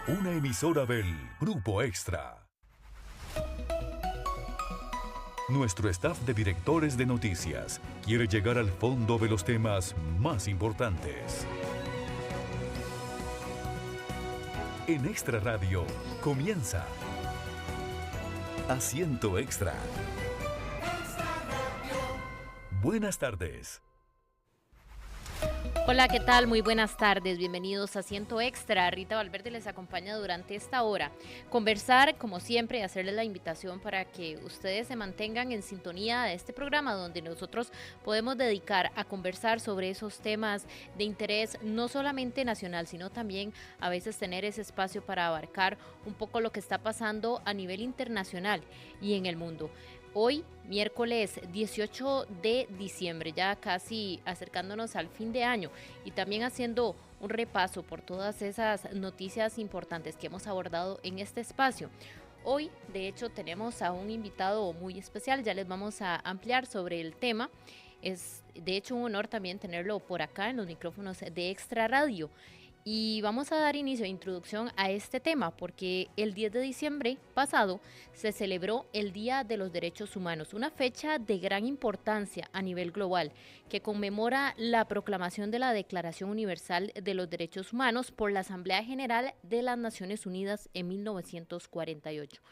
Una emisora del Grupo Extra. Nuestro staff de directores de noticias quiere llegar al fondo de los temas más importantes. En Extra Radio comienza Asiento Extra. Buenas tardes. Hola, ¿qué tal? Muy buenas tardes, bienvenidos a Asiento Extra. Rita Valverde les acompaña durante esta hora. Conversar, como siempre, y hacerles la invitación para que ustedes se mantengan en sintonía de este programa donde nosotros podemos dedicar a conversar sobre esos temas de interés no solamente nacional, sino también a veces tener ese espacio para abarcar un poco lo que está pasando a nivel internacional y en el mundo. Hoy, miércoles 18 de diciembre, ya casi acercándonos al fin de año y también haciendo un repaso por todas esas noticias importantes que hemos abordado en este espacio. Hoy, de hecho, tenemos a un invitado muy especial, ya les vamos a ampliar sobre el tema. Es, de hecho, un honor también tenerlo por acá en los micrófonos de Extra Radio. Y vamos a dar inicio e introducción a este tema porque el 10 de diciembre pasado se celebró el Día de los Derechos Humanos, una fecha de gran importancia a nivel global que conmemora la proclamación de la Declaración Universal de los Derechos Humanos por la Asamblea General de las Naciones Unidas en 1948.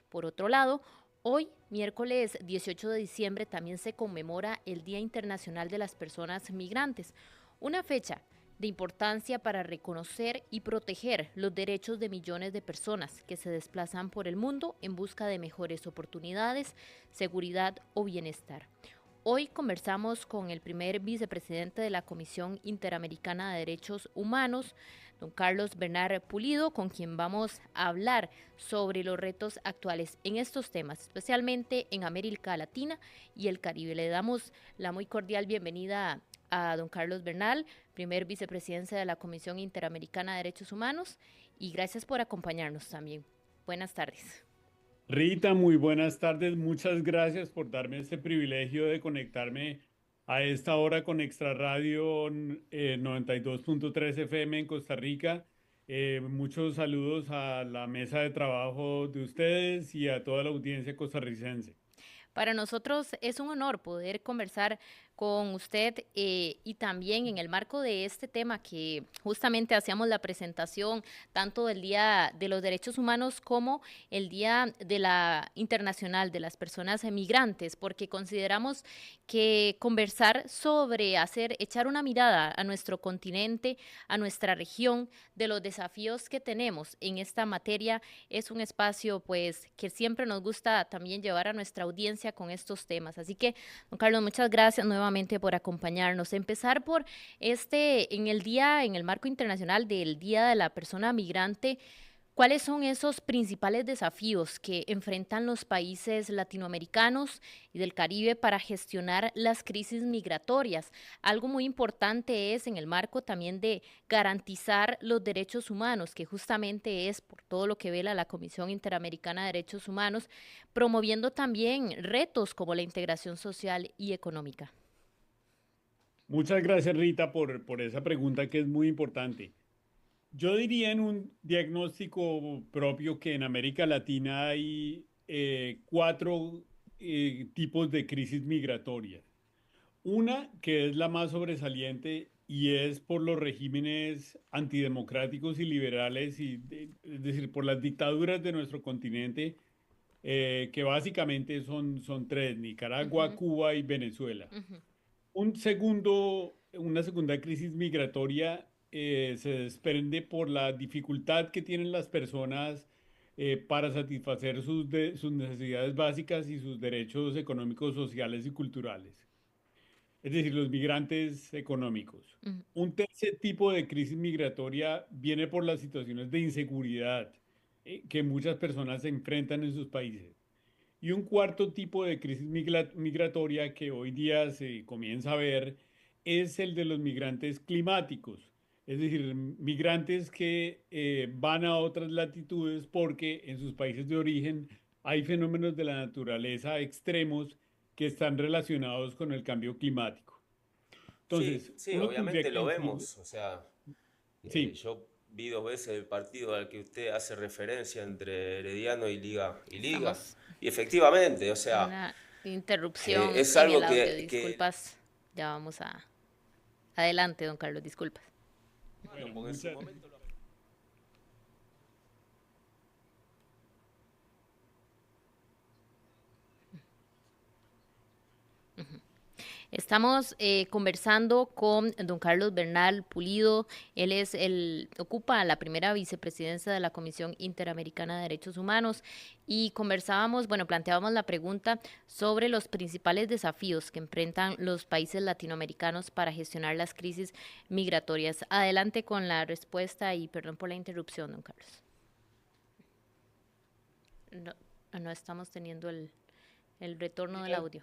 Por otro lado, hoy, miércoles 18 de diciembre, también se conmemora el Día Internacional de las Personas Migrantes, una fecha de importancia para reconocer y proteger los derechos de millones de personas que se desplazan por el mundo en busca de mejores oportunidades, seguridad o bienestar. Hoy conversamos con el primer vicepresidente de la Comisión Interamericana de Derechos Humanos, don Carlos Bernard Pulido, con quien vamos a hablar sobre los retos actuales en estos temas, especialmente en América Latina y el Caribe. Le damos la muy cordial bienvenida a don Carlos Bernal, primer vicepresidente de la Comisión Interamericana de Derechos Humanos, y gracias por acompañarnos también. Buenas tardes. Rita, muy buenas tardes. Muchas gracias por darme este privilegio de conectarme a esta hora con Extra Radio 92.3 FM en Costa Rica. Muchos saludos a la mesa de trabajo de ustedes y a toda la audiencia costarricense. Para nosotros es un honor poder conversar con usted y también en el marco de este tema que justamente hacíamos la presentación tanto del Día de los Derechos Humanos como el Día de la Internacional de las Personas Migrantes, porque consideramos que conversar sobre echar una mirada a nuestro continente, a nuestra región, de los desafíos que tenemos en esta materia es un espacio pues que siempre nos gusta también llevar a nuestra audiencia con estos temas. Así que, don Carlos, muchas gracias nuevamente por acompañarnos. Empezar por en el marco internacional del Día de la Persona Migrante. ¿Cuáles son esos principales desafíos que enfrentan los países latinoamericanos y del Caribe para gestionar las crisis migratorias? Algo muy importante es en el marco también de garantizar los derechos humanos, que justamente es por todo lo que vela la Comisión Interamericana de Derechos Humanos, promoviendo también retos como la integración social y económica. Muchas gracias, Rita, por esa pregunta que es muy importante. Yo diría en un diagnóstico propio que en América Latina hay cuatro tipos de crisis migratorias. Una que es la más sobresaliente y es por los regímenes antidemocráticos y liberales, es decir, por las dictaduras de nuestro continente, que básicamente son tres, Nicaragua, Ujú, Cuba y Venezuela. ujú. Una segunda crisis migratoria se desprende por la dificultad que tienen las personas para satisfacer sus necesidades básicas y sus derechos económicos, sociales y culturales, es decir, los migrantes económicos. Ujú. Un tercer tipo de crisis migratoria viene por las situaciones de inseguridad que muchas personas se enfrentan en sus países. Y un cuarto tipo de crisis migratoria que hoy día se comienza a ver es el de los migrantes climáticos, es decir, migrantes que van a otras latitudes porque en sus países de origen hay fenómenos de la naturaleza extremos que están relacionados con el cambio climático. Sí, Entonces, sí, uno tendría obviamente que lo decir, vemos. O sea, sí, yo vi 2 veces el partido al que usted hace referencia entre Herediano y Liga. Estamos Y efectivamente, o en sea, una interrupción es en el algo audio, que disculpas. Ya vamos a... Adelante, don Carlos, disculpas. bueno, Bueno, porque en su muchas, momento Estamos conversando con don Carlos Bernal Pulido. Ocupa la primera vicepresidencia de la Comisión Interamericana de Derechos Humanos y conversábamos, bueno, planteábamos la pregunta sobre los principales desafíos que enfrentan los países latinoamericanos para gestionar las crisis migratorias. Adelante con la respuesta y perdón por la interrupción, don Carlos. No, no estamos teniendo el retorno del audio.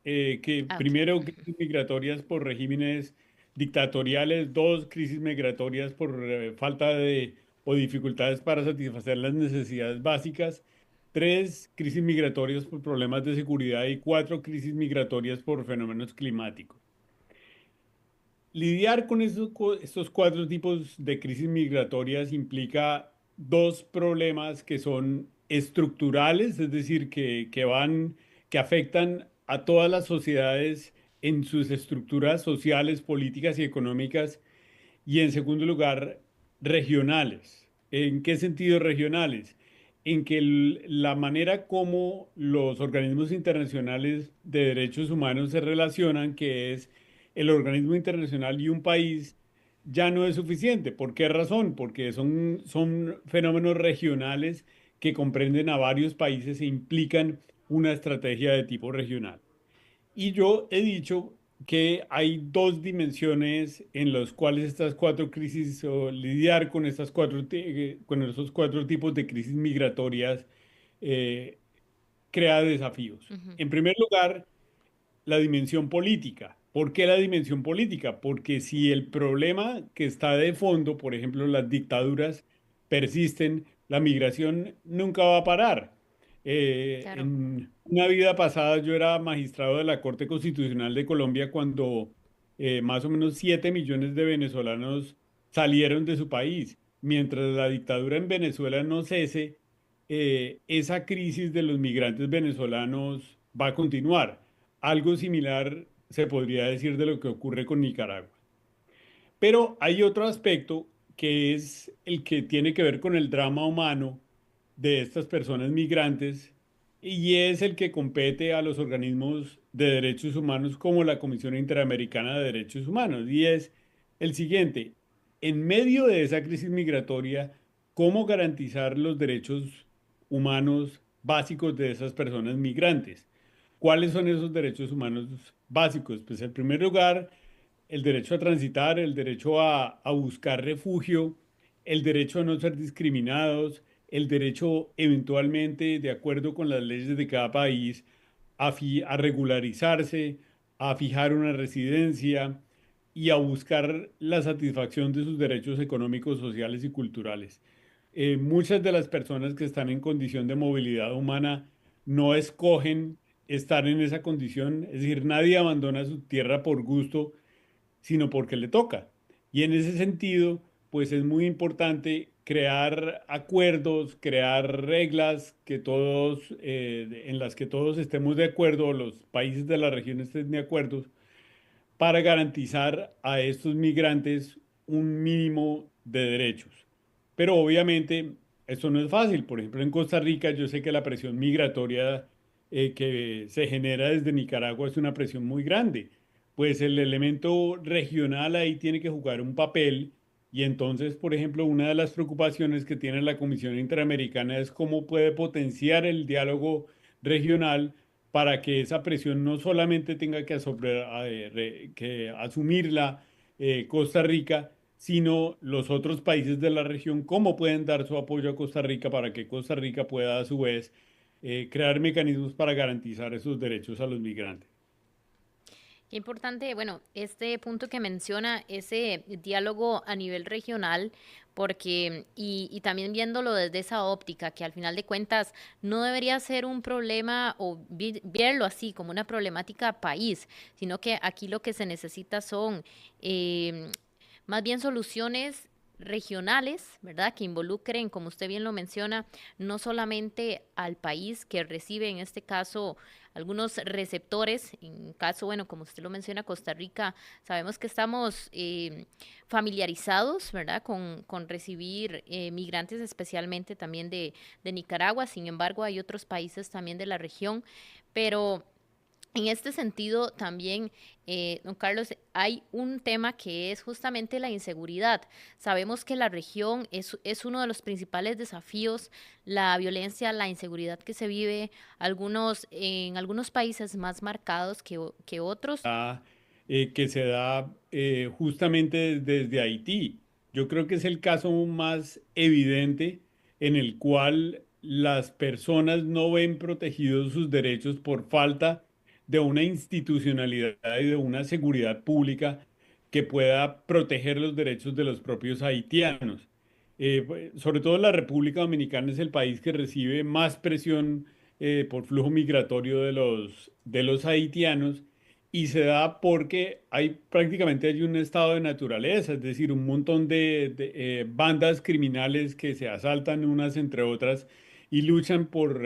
que Ah, ok. primero crisis migratorias por regímenes dictatoriales, dos crisis migratorias por falta de o dificultades para satisfacer las necesidades básicas, tres crisis migratorias por problemas de seguridad y cuatro crisis migratorias por fenómenos climáticos. Lidiar con estos cuatro tipos de crisis migratorias implica dos problemas que son estructurales, es decir, que afectan a todas las sociedades en sus estructuras sociales, políticas y económicas, y en segundo lugar, regionales. ¿En qué sentido regionales? En que la manera como los organismos internacionales de derechos humanos se relacionan, que es el organismo internacional y un país, ya no es suficiente. ¿Por qué razón? Porque son fenómenos regionales que comprenden a varios países e implican una estrategia de tipo regional. Y yo he dicho que hay dos dimensiones en las cuales estas cuatro crisis o lidiar con con esos cuatro tipos de crisis migratorias eh, crea desafíos. Ujú. En primer lugar, la dimensión política. ¿Por qué la dimensión política? Porque si el problema que está de fondo, por ejemplo, las dictaduras persisten, la migración nunca va a parar. Claro. En una vida pasada yo era magistrado de la Corte Constitucional de Colombia cuando más o menos 7 millones de venezolanos salieron de su país. Mientras la dictadura en Venezuela no cese, esa crisis de los migrantes venezolanos va a continuar. Algo similar se podría decir de lo que ocurre con Nicaragua. Pero hay otro aspecto que es el que tiene que ver con el drama humano de estas personas migrantes y es el que compete a los organismos de derechos humanos como la Comisión Interamericana de Derechos Humanos. Y es el siguiente, en medio de esa crisis migratoria, ¿cómo garantizar los derechos humanos básicos de esas personas migrantes? ¿Cuáles son esos derechos humanos básicos? Pues en primer lugar, el derecho a transitar, el derecho a buscar refugio, el derecho a no ser discriminados, el derecho eventualmente, de acuerdo con las leyes de cada país, a regularizarse, a fijar una residencia y a buscar la satisfacción de sus derechos económicos, sociales y culturales. Muchas de las personas que están en condición de movilidad humana no escogen estar en esa condición, es decir, nadie abandona su tierra por gusto, sino porque le toca. Y en ese sentido, pues es muy importante crear acuerdos, crear reglas que en las que todos estemos de acuerdo, los países de la región estén de acuerdo, para garantizar a estos migrantes un mínimo de derechos. Pero obviamente esto no es fácil. Por ejemplo, en Costa Rica yo sé que la presión migratoria que se genera desde Nicaragua es una presión muy grande. Pues el elemento regional ahí tiene que jugar un papel y entonces, por ejemplo, una de las preocupaciones que tiene la Comisión Interamericana es cómo puede potenciar el diálogo regional para que esa presión no solamente tenga que asumirla Costa Rica, sino los otros países de la región, cómo pueden dar su apoyo a Costa Rica para que Costa Rica pueda a su vez crear mecanismos para garantizar esos derechos a los migrantes. Qué importante, bueno, este punto que menciona, ese diálogo a nivel regional, porque, y también viéndolo desde esa óptica, que al final de cuentas no debería ser un problema o verlo así como una problemática país, sino que aquí lo que se necesita son más bien soluciones regionales, ¿verdad? Que involucren, como usted bien lo menciona, no solamente al país que recibe, en este caso, algunos receptores, en caso, bueno, como usted lo menciona, Costa Rica, sabemos que estamos familiarizados, ¿verdad? Con recibir migrantes, especialmente también de Nicaragua. Sin embargo, hay otros países también de la región, pero en este sentido, también, don Carlos, hay un tema que es justamente la inseguridad. Sabemos que la región es uno de los principales desafíos, la violencia, la inseguridad que se vive en algunos países más marcados que otros. Que se da justamente desde Haití. Yo creo que es el caso más evidente en el cual las personas no ven protegidos sus derechos por falta de una institucionalidad y de una seguridad pública que pueda proteger los derechos de los propios haitianos. Sobre todo la República Dominicana es el país que recibe más presión por flujo migratorio de los haitianos, y se da porque prácticamente hay un estado de naturaleza, es decir, un montón de bandas criminales que se asaltan unas entre otras y luchan por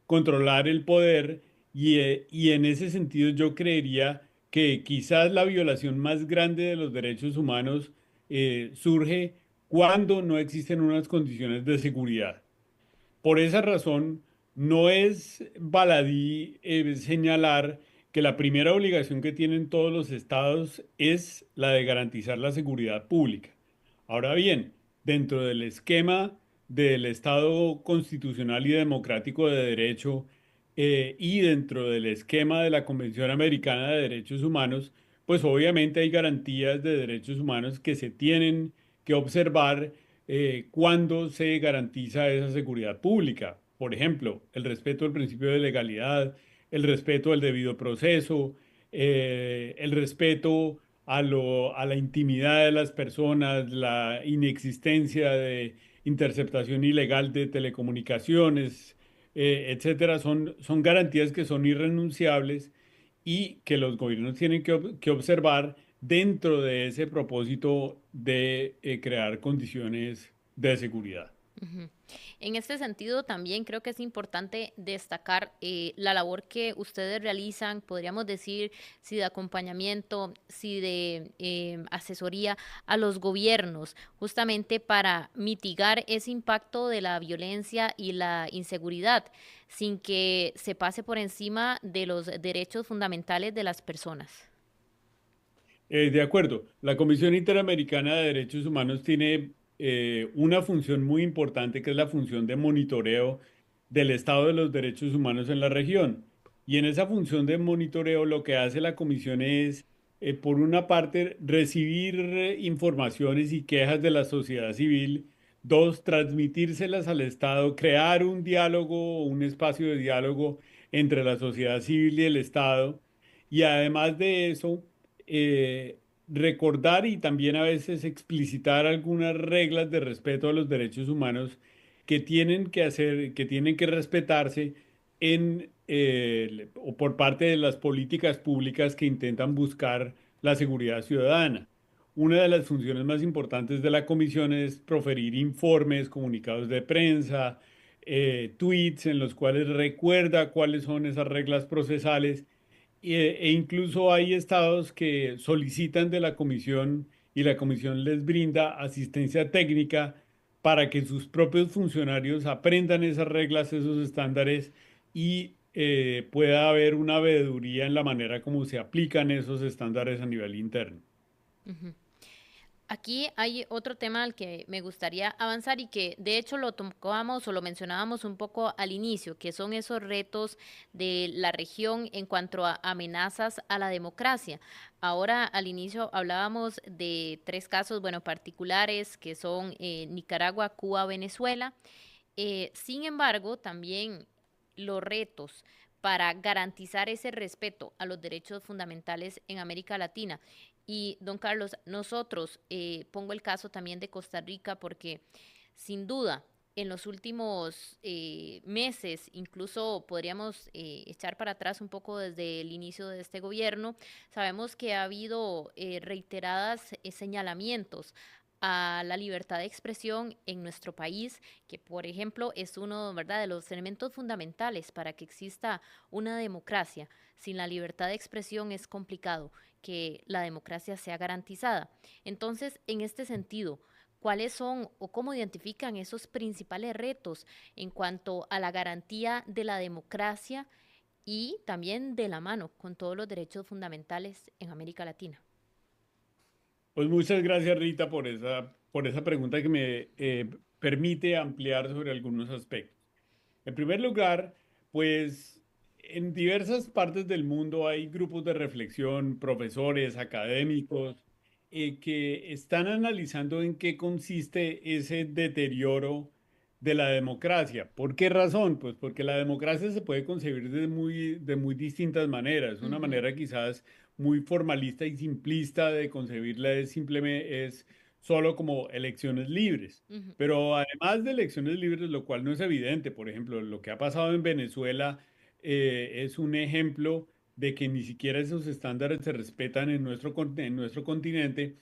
controlar el poder, y en ese sentido yo creería que quizás la violación más grande de los derechos humanos surge cuando no existen unas condiciones de seguridad. Por esa razón, no es baladí señalar que la primera obligación que tienen todos los estados es la de garantizar la seguridad pública. Ahora bien, dentro del esquema del Estado constitucional y democrático de derecho, y dentro del esquema de la Convención Americana de Derechos Humanos, pues obviamente hay garantías de derechos humanos que se tienen que observar cuando se garantiza esa seguridad pública. Por ejemplo, el respeto al principio de legalidad, el respeto al debido proceso, el respeto a la intimidad de las personas, la inexistencia de interceptación ilegal de telecomunicaciones, etcétera, son garantías que son irrenunciables y que los gobiernos tienen que observar dentro de ese propósito de crear condiciones de seguridad. Ujú. En este sentido, también creo que es importante destacar la labor que ustedes realizan, podríamos decir, si de acompañamiento, si de asesoría a los gobiernos, justamente para mitigar ese impacto de la violencia y la inseguridad, sin que se pase por encima de los derechos fundamentales de las personas. De acuerdo, la Comisión Interamericana de Derechos Humanos tiene una función muy importante, que es la función de monitoreo del estado de los derechos humanos en la región. Y en esa función de monitoreo lo que hace la comisión es, por una parte, recibir informaciones y quejas de la sociedad civil; dos, transmitírselas al Estado; crear un diálogo, un espacio de diálogo entre la sociedad civil y el Estado; y además de eso, recordar y también a veces explicitar algunas reglas de respeto a los derechos humanos que tienen que respetarse o por parte de las políticas públicas que intentan buscar la seguridad ciudadana. Una de las funciones más importantes de la comisión es proferir informes, comunicados de prensa, tweets en los cuales recuerda cuáles son esas reglas procesales, e incluso hay estados que solicitan de la comisión y la comisión les brinda asistencia técnica para que sus propios funcionarios aprendan esas reglas, esos estándares, y pueda haber una veeduría en la manera como se aplican esos estándares a nivel interno. Ujú. Aquí hay otro tema al que me gustaría avanzar y que de hecho lo tocábamos o lo mencionábamos un poco al inicio, que son esos retos de la región en cuanto a amenazas a la democracia. Ahora al inicio hablábamos de tres casos, bueno, particulares, que son Nicaragua, Cuba, Venezuela. Sin embargo, también los retos para garantizar ese respeto a los derechos fundamentales en América Latina. Y, don Carlos, nosotros, pongo el caso también de Costa Rica, porque sin duda, en los últimos meses, incluso podríamos echar para atrás un poco desde el inicio de este gobierno, sabemos que ha habido reiteradas señalamientos a la libertad de expresión en nuestro país, que por ejemplo es uno, ¿verdad?, de los elementos fundamentales para que exista una democracia. Sin la libertad de expresión es complicado que la democracia sea garantizada. Entonces, en este sentido, ¿cuáles son o cómo identifican esos principales retos en cuanto a la garantía de la democracia y también de la mano con todos los derechos fundamentales en América Latina? Pues muchas gracias, Rita, por esa pregunta que me permite ampliar sobre algunos aspectos. En primer lugar, pues en diversas partes del mundo hay grupos de reflexión, profesores, académicos, que están analizando en qué consiste ese deterioro de la democracia. ¿Por qué razón? Pues porque la democracia se puede concebir de muy distintas maneras. Una Ujú, manera quizás muy formalista y simplista de concebirla es simplemente es solo como elecciones libres. ujú. Pero además de elecciones libres, lo cual no es evidente, por ejemplo, lo que ha pasado en Venezuela es un ejemplo de que ni siquiera esos estándares se respetan en en nuestro continente,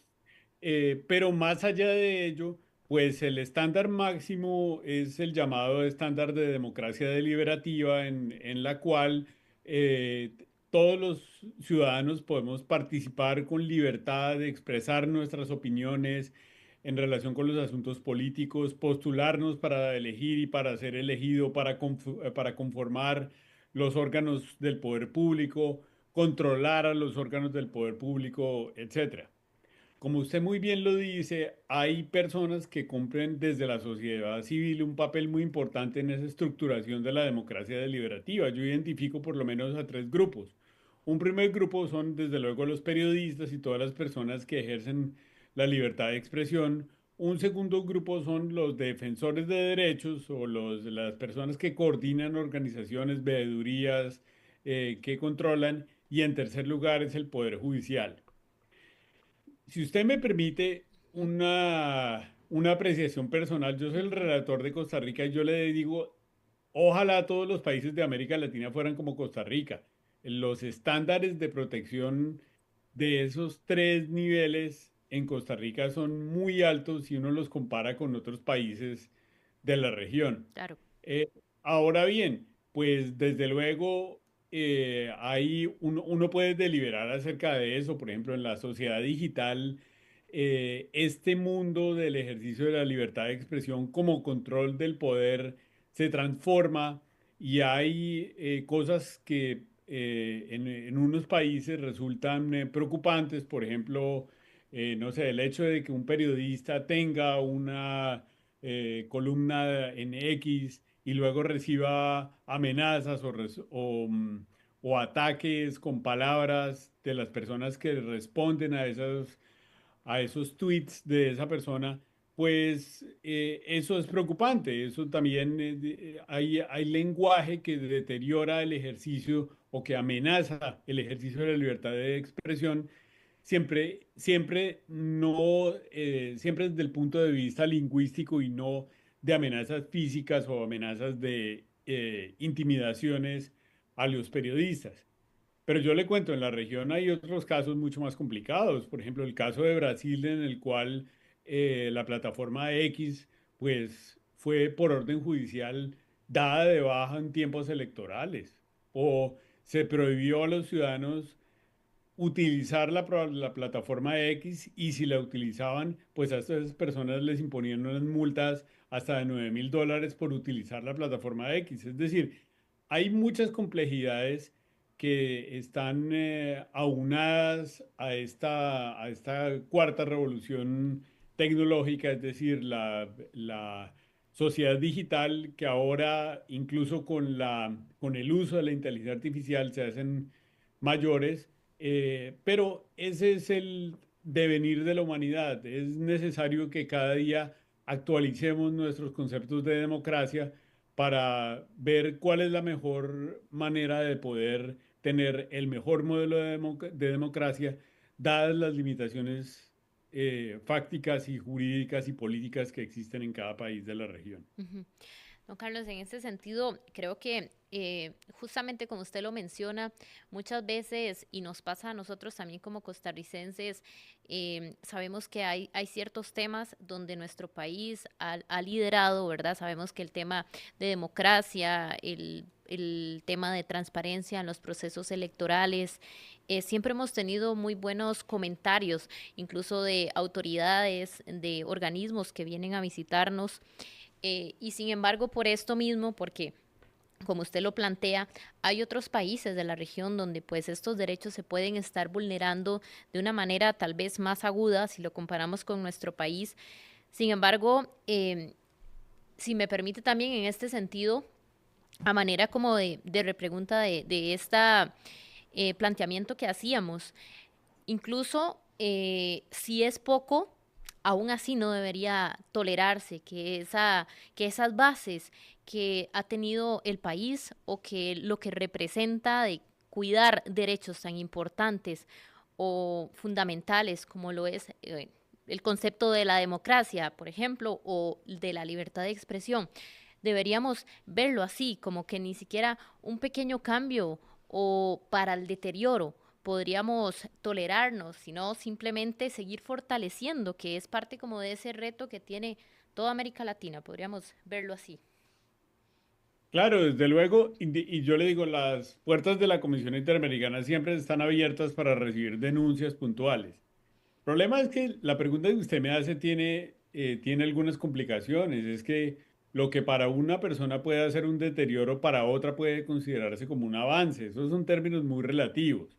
pero más allá de ello, pues el estándar máximo es el llamado estándar de democracia deliberativa, en la cual todos los ciudadanos podemos participar con libertad de expresar nuestras opiniones en relación con los asuntos políticos, postularnos para elegir y para ser elegido, para conformar los órganos del poder público, controlar a los órganos del poder público, etcétera. Como usted muy bien lo dice, hay personas que cumplen desde la sociedad civil un papel muy importante en esa estructuración de la democracia deliberativa. Yo identifico por lo menos a tres grupos. Un primer grupo son desde luego los periodistas y todas las personas que ejercen la libertad de expresión. Un segundo grupo son los defensores de derechos o las personas que coordinan organizaciones, veedurías, que controlan. Y en tercer lugar es el Poder Judicial. Si usted me permite una apreciación personal, yo soy el Ujú. relator de Costa Rica y yo le digo, ojalá todos los países de América Latina fueran como Costa Rica. Los estándares de protección de esos tres niveles en Costa Rica son muy altos si uno los compara con otros países de la región. Claro. Eh, Ahora bien, pues desde luego uno puede deliberar acerca de eso. Por ejemplo, en la sociedad digital, este mundo del ejercicio de la libertad de expresión como control del poder se transforma y hay cosas que en unos países resultan preocupantes. Por ejemplo, no sé, el hecho de que un periodista tenga una columna en X y luego reciba amenazas o ataques con palabras de las personas que responden a esos tweets de esa persona, pues eso es preocupante. Eso también hay lenguaje que deteriora el ejercicio o que amenaza el ejercicio de la libertad de expresión siempre desde el punto de vista lingüístico y no de amenazas físicas o amenazas de intimidaciones a los periodistas. Pero yo le cuento, en la región hay otros casos mucho más complicados. Por ejemplo, el caso de Brasil, en el cual la plataforma X, pues, fue por orden judicial dada de baja en tiempos electorales. O se prohibió a los ciudadanos utilizar la plataforma X, y si la utilizaban, pues a estas personas les imponían unas multas hasta de $9.000 por utilizar la plataforma X. Es decir, hay muchas complejidades que están aunadas a esta cuarta revolución tecnológica, es decir, la sociedad digital, que ahora incluso con el uso de la inteligencia artificial se hacen mayores, pero ese es el devenir de la humanidad. Es necesario que cada día actualicemos nuestros conceptos de democracia para ver cuál es la mejor manera de poder tener el mejor modelo de democracia, dadas las limitaciones fácticas y jurídicas y políticas que existen en cada país de la región. Ujú. No, Carlos, en ese sentido, creo que justamente como usted lo menciona, muchas veces, y nos pasa a nosotros también como costarricenses, sabemos que hay ciertos temas donde nuestro país ha liderado, ¿verdad? Sabemos que el tema de democracia, el tema de transparencia en los procesos electorales, siempre hemos tenido muy buenos comentarios, incluso de autoridades, de organismos que vienen a visitarnos. Y sin embargo, por esto mismo, porque como usted lo plantea, hay otros países de la región donde pues estos derechos se pueden estar vulnerando de una manera tal vez más aguda si lo comparamos con nuestro país. Sin embargo, si me permite también en este sentido, a manera como de repregunta de esta planteamiento que hacíamos, incluso si es poco, aún así no debería tolerarse que esas bases que ha tenido el país o que lo que representa de cuidar derechos tan importantes o fundamentales como lo es el concepto de la democracia, por ejemplo, o de la libertad de expresión, deberíamos verlo así, como que ni siquiera un pequeño cambio o para el deterioro podríamos tolerarnos, sino simplemente seguir fortaleciendo, que es parte como de ese reto que tiene toda América Latina, podríamos verlo así. Claro, desde luego, y yo le digo, las puertas de la Comisión Interamericana siempre están abiertas para recibir denuncias puntuales. El problema es que la pregunta que usted me hace tiene algunas complicaciones. Es que lo que para una persona puede ser un deterioro, para otra puede considerarse como un avance. Esos son términos muy relativos.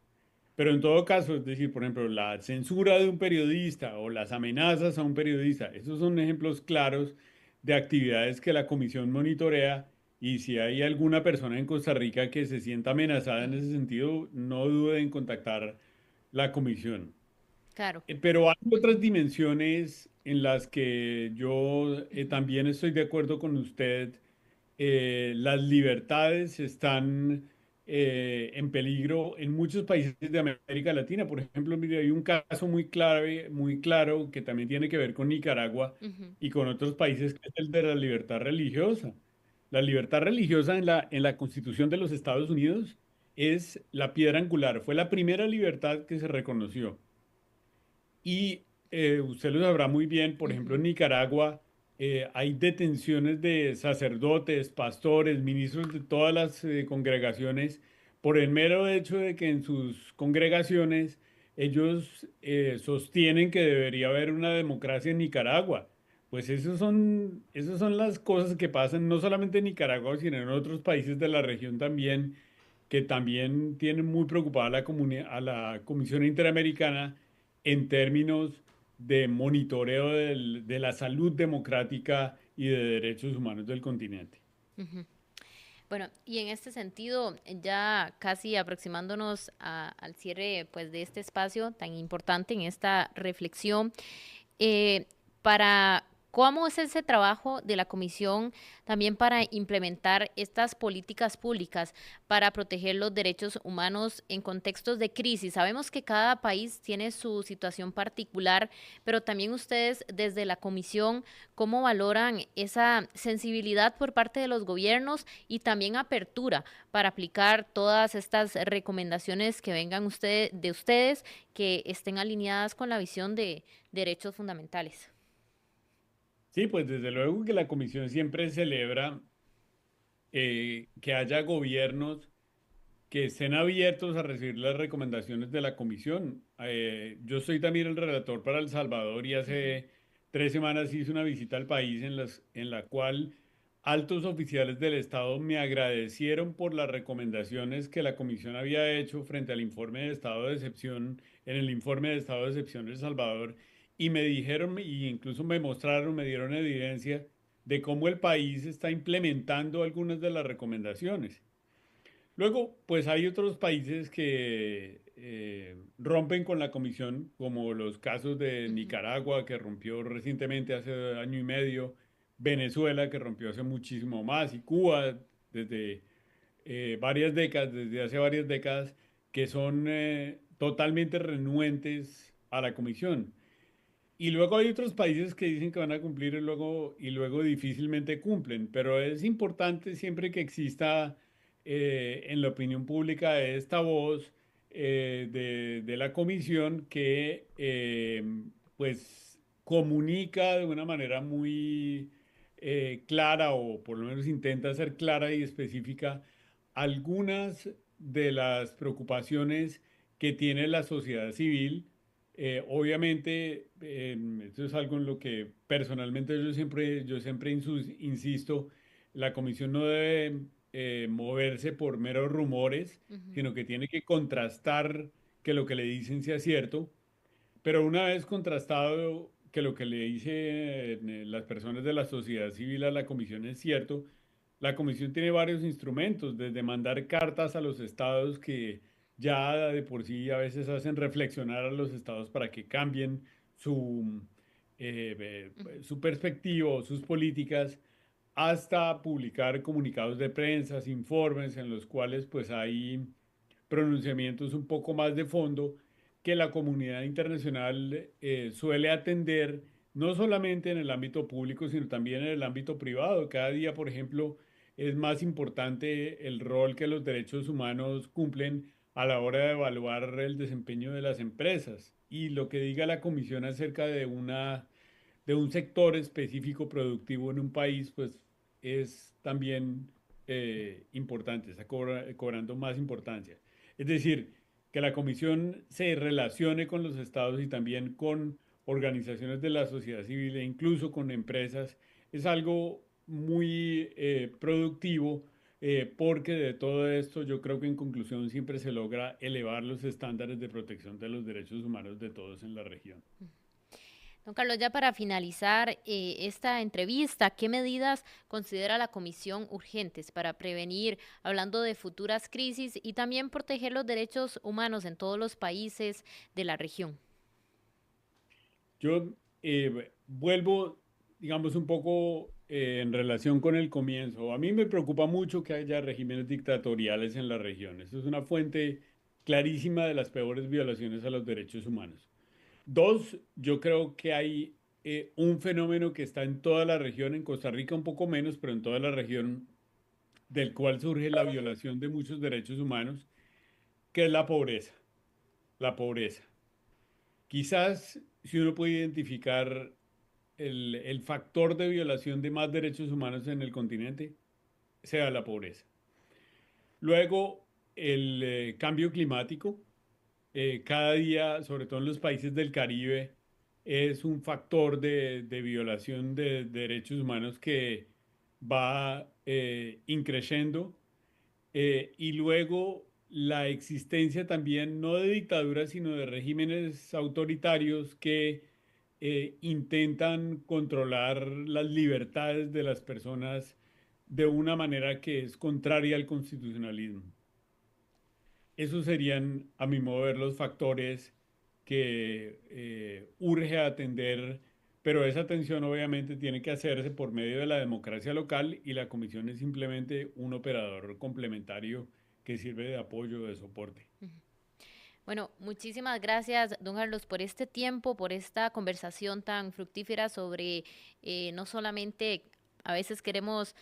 Pero en todo caso, es decir, por ejemplo, la censura de un periodista o las amenazas a un periodista, esos son ejemplos claros de actividades que la comisión monitorea, y si hay alguna persona en Costa Rica que se sienta amenazada en ese sentido, no dude en contactar la comisión. Claro. Pero hay otras dimensiones en las que yo también estoy de acuerdo con usted. Las libertades están en peligro en muchos países de América Latina. Por ejemplo, mire, hay un caso muy claro, que también tiene que ver con Nicaragua Ujú. y con otros países, que es el de la libertad religiosa. La libertad religiosa en la Constitución de los Estados Unidos es la piedra angular. Fue la primera libertad que se reconoció. Y usted lo sabrá muy bien, por ejemplo, en Ujú. Nicaragua hay detenciones de sacerdotes, pastores, ministros de todas las congregaciones, por el mero hecho de que en sus congregaciones ellos sostienen que debería haber una democracia en Nicaragua. Pues esas son las cosas que pasan no solamente en Nicaragua, sino en otros países de la región también, que también tienen muy preocupada a la Comisión Interamericana en términos de monitoreo de la salud democrática y de derechos humanos del continente. Ujú. Bueno, y en este sentido, ya casi aproximándonos al cierre pues, de este espacio tan importante en esta reflexión, eh, para cómo es ese trabajo de la comisión también para implementar estas políticas públicas para proteger los derechos humanos en contextos de crisis. Sabemos que cada país tiene su situación particular, pero también ustedes desde la comisión, ¿cómo valoran esa sensibilidad por parte de los gobiernos y también apertura para aplicar todas estas recomendaciones que vengan de ustedes que estén alineadas con la visión de derechos fundamentales? Sí, pues desde luego que la Comisión siempre celebra que haya gobiernos que estén abiertos a recibir las recomendaciones de la Comisión. Yo soy también el relator para El Salvador, y Ujú. hace 3 semanas hice una visita al país en la cual altos oficiales del Estado me agradecieron por las recomendaciones que la Comisión había hecho frente al informe de estado de excepción, en el informe de estado de excepción de El Salvador, y me dijeron, y incluso me mostraron, me dieron evidencia de cómo el país está implementando algunas de las recomendaciones. Luego, pues hay otros países que rompen con la comisión, como los casos de Ujú. Nicaragua, que rompió recientemente hace año y medio, Venezuela, que rompió hace muchísimo más, y Cuba desde desde hace varias décadas, que son totalmente renuentes a la comisión. Y luego hay otros países que dicen que van a cumplir y luego difícilmente cumplen, pero es importante siempre que exista en la opinión pública esta voz de la comisión que pues comunica de una manera muy clara o por lo menos intenta ser clara y específica algunas de las preocupaciones que tiene la sociedad civil. Obviamente, esto es algo en lo que personalmente yo siempre insisto, la comisión no debe moverse por meros rumores, Ujú. sino que tiene que contrastar que lo que le dicen sea cierto, pero una vez contrastado que lo que le dicen las personas de la sociedad civil a la comisión es cierto, la comisión tiene varios instrumentos, desde mandar cartas a los estados que ya de por sí a veces hacen reflexionar a los estados para que cambien su, Ujú. su perspectiva o sus políticas, hasta publicar comunicados de prensa, informes en los cuales pues hay pronunciamientos un poco más de fondo que la comunidad internacional suele atender, no solamente en el ámbito público, sino también en el ámbito privado. Cada día, por ejemplo, es más importante el rol que los derechos humanos cumplen a la hora de evaluar el desempeño de las empresas. Y lo que diga la Comisión acerca de un sector específico productivo en un país, pues es también importante, está cobrando más importancia. Es decir, que la Comisión se relacione con los estados y también con organizaciones de la sociedad civil e incluso con empresas, es algo muy productivo, porque de todo esto yo creo que en conclusión siempre se logra elevar los estándares de protección de los derechos humanos de todos en la región. Don Carlos, ya para finalizar esta entrevista, ¿qué medidas considera la Comisión urgentes para prevenir, hablando de futuras crisis y también proteger los derechos humanos en todos los países de la región? Yo vuelvo, digamos, un poco en relación con el comienzo. A mí me preocupa mucho que haya regímenes dictatoriales en la región. Eso es una fuente clarísima de las peores violaciones a los derechos humanos. Dos, yo creo que hay un fenómeno que está en toda la región, en Costa Rica un poco menos, pero en toda la región, del cual surge la violación de muchos derechos humanos, que es la pobreza. La pobreza. Quizás si uno puede identificar el factor de violación de más derechos humanos en el continente, sea la pobreza. Luego, el cambio climático. Cada día, sobre todo en los países del Caribe, es un factor de violación de derechos humanos que va increciendo. Y luego la existencia también no de dictaduras, sino de regímenes autoritarios que intentan controlar las libertades de las personas de una manera que es contraria al constitucionalismo. Esos serían, a mi modo de ver, los factores que urge atender, pero esa atención obviamente tiene que hacerse por medio de la democracia local y la comisión es simplemente un operador complementario que sirve de apoyo, de soporte. Bueno, muchísimas gracias, don Carlos, por este tiempo, por esta conversación tan fructífera sobre no solamente a veces queremos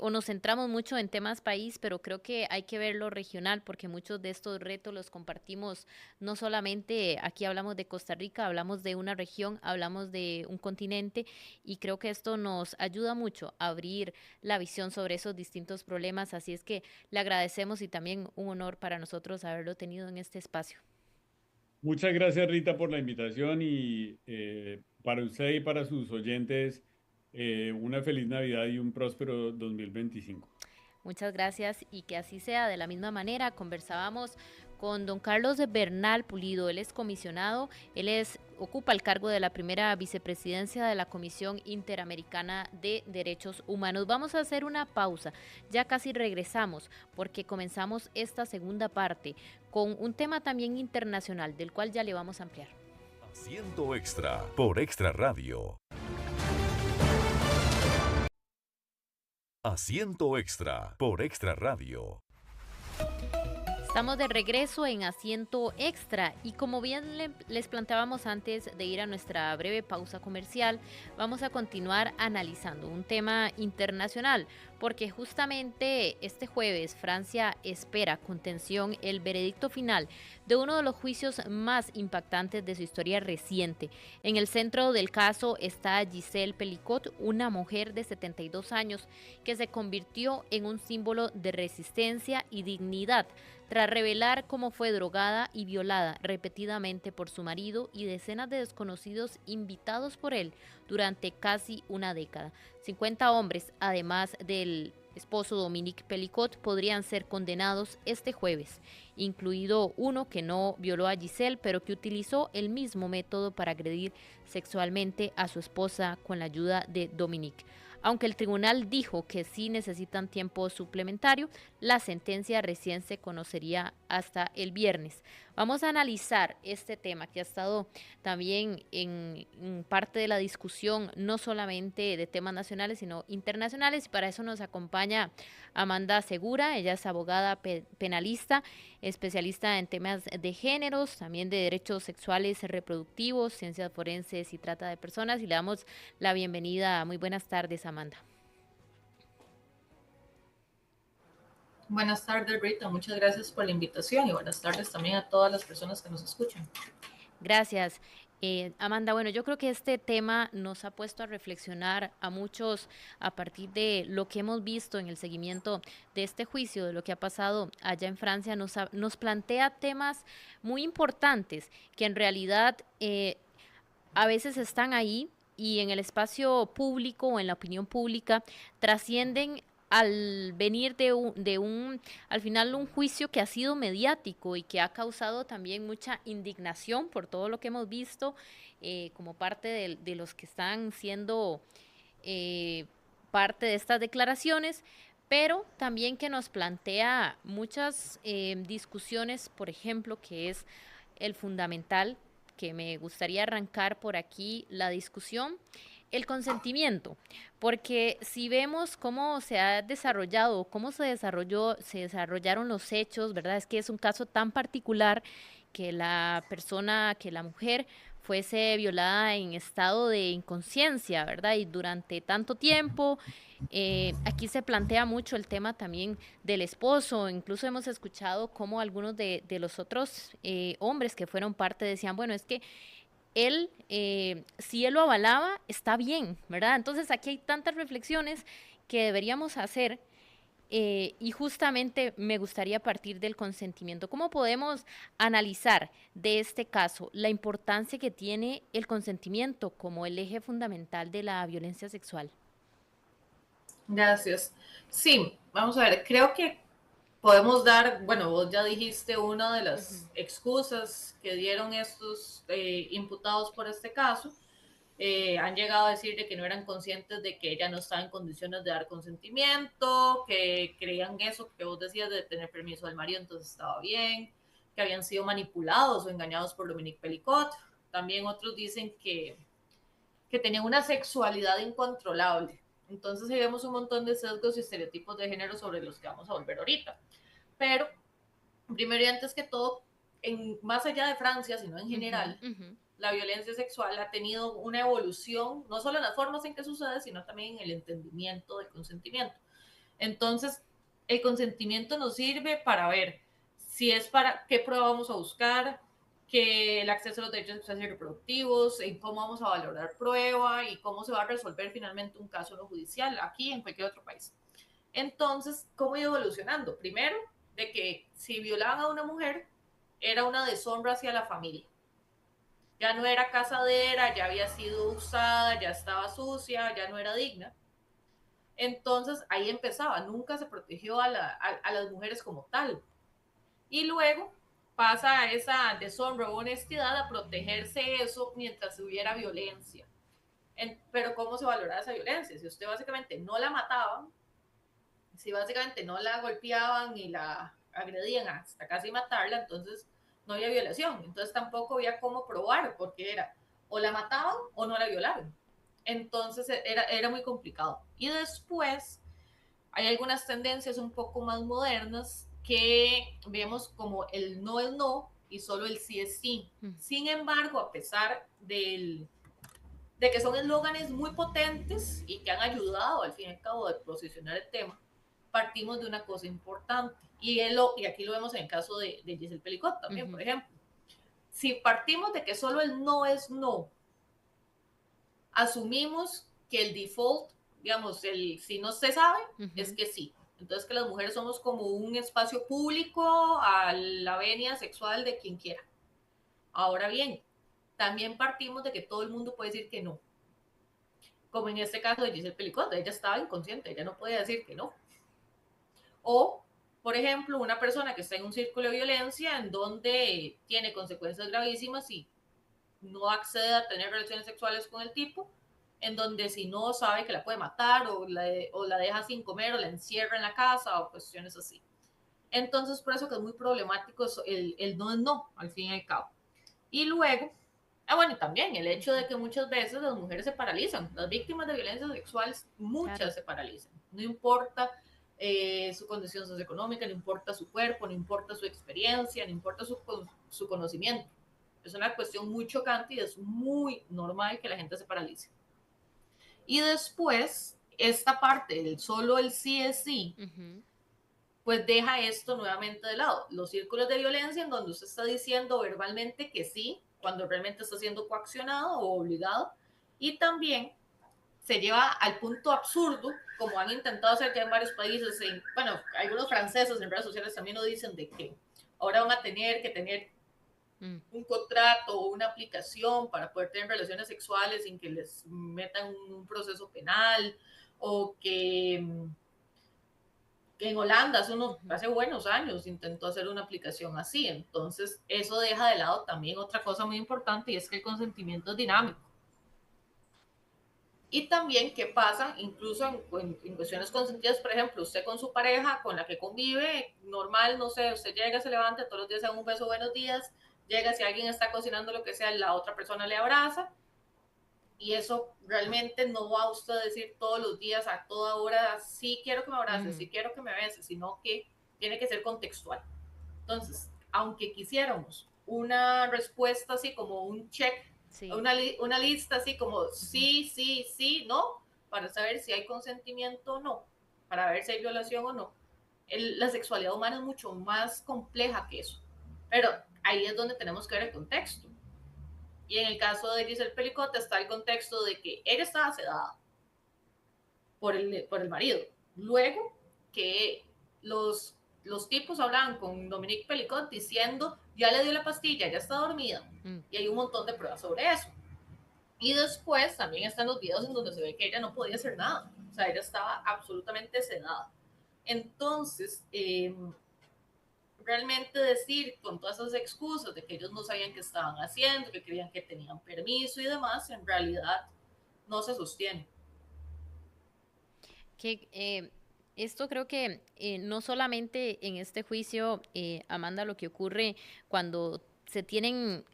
o nos centramos mucho en temas país, pero creo que hay que verlo regional porque muchos de estos retos los compartimos no solamente aquí hablamos de Costa Rica, hablamos de una región, hablamos de un continente y creo que esto nos ayuda mucho a abrir la visión sobre esos distintos problemas, así es que le agradecemos y también un honor para nosotros haberlo tenido en este espacio. Muchas gracias, Rita, por la invitación y para usted y para sus oyentes, una feliz Navidad y un próspero 2025. Muchas gracias y que así sea. De la misma manera, conversábamos con don Carlos Bernal Pulido. Él es comisionado, ocupa el cargo de la primera vicepresidencia de la Comisión Interamericana de Derechos Humanos. Vamos a hacer una pausa. Ya casi regresamos porque comenzamos esta segunda parte con un tema también internacional del cual ya le vamos a ampliar. Asiento Extra por Extra Radio. Asiento Extra por Extra Radio. Estamos de regreso en Asiento Extra y como bien les planteábamos antes de ir a nuestra breve pausa comercial, vamos a continuar analizando un tema internacional, porque justamente este jueves Francia espera con tensión el veredicto final de uno de los juicios más impactantes de su historia reciente. En el centro del caso está Gisèle Pelicot, una mujer de 72 años que se convirtió en un símbolo de resistencia y dignidad tras revelar cómo fue drogada y violada repetidamente por su marido y decenas de desconocidos invitados por él durante casi una década. 50 hombres, además del esposo Dominique Pelicot, podrían ser condenados este jueves, incluido uno que no violó a Gisèle, pero que utilizó el mismo método para agredir sexualmente a su esposa con la ayuda de Dominique. Aunque el tribunal dijo que sí necesitan tiempo suplementario, la sentencia recién se conocería hasta el viernes. Vamos a analizar este tema que ha estado también en parte de la discusión, no solamente de temas nacionales, sino internacionales. Y para eso nos acompaña Amanda Segura. Ella es abogada penalista, especialista en temas de géneros, también de derechos sexuales y reproductivos, ciencias forenses y trata de personas. Y le damos la bienvenida. Muy buenas tardes, Amanda. Buenas tardes, Rita. Muchas gracias por la invitación y buenas tardes también a todas las personas que nos escuchan. Gracias. Amanda, bueno, yo creo que este tema nos ha puesto a reflexionar a muchos a partir de lo que hemos visto en el seguimiento de este juicio, de lo que ha pasado allá en Francia, nos plantea temas muy importantes que en realidad a veces están ahí y en el espacio público o en la opinión pública trascienden al venir al final un juicio que ha sido mediático y que ha causado también mucha indignación por todo lo que hemos visto como parte de los que están siendo parte de estas declaraciones, pero también que nos plantea muchas discusiones, por ejemplo, que es el fundamental, que me gustaría arrancar por aquí la discusión, el consentimiento, porque si vemos cómo se ha desarrollado, cómo se desarrollaron los hechos, ¿verdad? Es que es un caso tan particular que que la mujer fuese violada en estado de inconsciencia, ¿verdad? Y durante tanto tiempo, aquí se plantea mucho el tema también del esposo, incluso hemos escuchado cómo algunos de los otros hombres que fueron parte decían, bueno, es que él, si él lo avalaba, está bien, ¿verdad? Entonces aquí hay tantas reflexiones que deberíamos hacer y justamente me gustaría partir del consentimiento. ¿Cómo podemos analizar de este caso la importancia que tiene el consentimiento como el eje fundamental de la violencia sexual? Gracias. Sí, vamos a ver, creo que podemos dar, bueno, vos ya dijiste una de las excusas que dieron estos imputados por este caso. Han llegado a decir de que no eran conscientes de que ella no estaba en condiciones de dar consentimiento, que creían eso que vos decías de tener permiso del marido, entonces estaba bien, que habían sido manipulados o engañados por Dominique Pelicot. También otros dicen que tenían una sexualidad incontrolable. Entonces ahí vemos un montón de sesgos y estereotipos de género sobre los que vamos a volver ahorita. Pero, primero y antes que todo, más allá de Francia, sino en general, la violencia sexual ha tenido una evolución, no solo en las formas en que sucede, sino también en el entendimiento del consentimiento. Entonces, el consentimiento nos sirve para ver si es para qué prueba vamos a buscar, que el acceso a los derechos sexuales y reproductivos, en cómo vamos a valorar prueba y cómo se va a resolver finalmente un caso en lo judicial aquí en cualquier otro país. Entonces, ¿cómo ha ido evolucionando? Primero, de que si violaban a una mujer, era una deshonra hacia la familia. Ya no era casadera, ya había sido usada, ya estaba sucia, ya no era digna. Entonces, ahí empezaba, nunca se protegió a las mujeres como tal. Y luego pasa esa deshonra o honestidad a protegerse eso mientras hubiera violencia. Pero ¿cómo se valoraba esa violencia? Si usted básicamente no la mataban, si básicamente no la golpeaban y la agredían hasta casi matarla, entonces no había violación. Entonces tampoco había cómo probar, porque era o la mataban o no la violaron. Entonces era muy complicado. Y después hay algunas tendencias un poco más modernas que vemos como el no es no y solo el sí es sí. Sin embargo, a pesar de que son eslóganes muy potentes y que han ayudado al fin y al cabo de posicionar el tema, partimos de una cosa importante. Y aquí lo vemos en el caso de Giselle Pelicot también, por ejemplo. Si partimos de que solo el no es no, asumimos que el default, digamos, el si no se sabe, es que sí. Entonces que las mujeres somos como un espacio público a la venia sexual de quien quiera. Ahora bien, también partimos de que todo el mundo puede decir que no. Como en este caso de Giselle Pelicot, ella estaba inconsciente, ella no podía decir que no. O, por ejemplo, una persona que está en un círculo de violencia en donde tiene consecuencias gravísimas y no accede a tener relaciones sexuales con el tipo, en donde si no sabe que la puede matar o la deja sin comer o la encierra en la casa o cuestiones así. Entonces, por eso que es muy problemático el no es no, al fin y al cabo. Y luego, bueno, y también el hecho de que muchas veces las mujeres se paralizan, las víctimas de violencia sexual, muchas se paralizan, no importa su condición socioeconómica, no importa su cuerpo, no importa su experiencia, no importa su conocimiento. Es una cuestión muy chocante y es muy normal que la gente se paralice. Y después, esta parte, solo el sí es sí, pues deja esto nuevamente de lado. Los círculos de violencia en donde usted está diciendo verbalmente que sí, cuando realmente está siendo coaccionado o obligado. Y también se lleva al punto absurdo, como han intentado hacer ya en varios países, bueno, algunos franceses en redes sociales también lo dicen, de que ahora van a tener que tener un contrato o una aplicación para poder tener relaciones sexuales sin que les metan un proceso penal, o que en Holanda hace buenos años intentó hacer una aplicación así. Entonces eso deja de lado también otra cosa muy importante, y es que el consentimiento es dinámico. Y también qué pasa incluso en cuestiones consentidas, por ejemplo, usted con su pareja con la que convive, normal, no sé, usted llega, se levanta, todos los días se da un beso, buenos días, llega, si alguien está cocinando lo que sea, la otra persona le abraza, y eso realmente no va a usted a decir todos los días, a toda hora, sí quiero que me abraces, sí quiero que me beses, sino que tiene que ser contextual. Entonces, aunque quisiéramos una respuesta así como un check, sí, una lista así como sí, sí, sí, no, para saber si hay consentimiento o no, para ver si hay violación o no. La sexualidad humana es mucho más compleja que eso, pero ahí es donde tenemos que ver el contexto. Y en el caso de Giselle Pelicot está el contexto de que ella estaba sedada por el marido. Luego que los tipos hablaban con Dominique Pelicot diciendo, ya le dio la pastilla, ya está dormida. Y hay un montón de pruebas sobre eso. Y después también están los videos en donde se ve que ella no podía hacer nada. O sea, ella estaba absolutamente sedada. Entonces, realmente decir con todas esas excusas de que ellos no sabían qué estaban haciendo, que creían que tenían permiso y demás, en realidad no se sostiene. Esto creo que no solamente en este juicio, Amanda, lo que ocurre cuando se tienen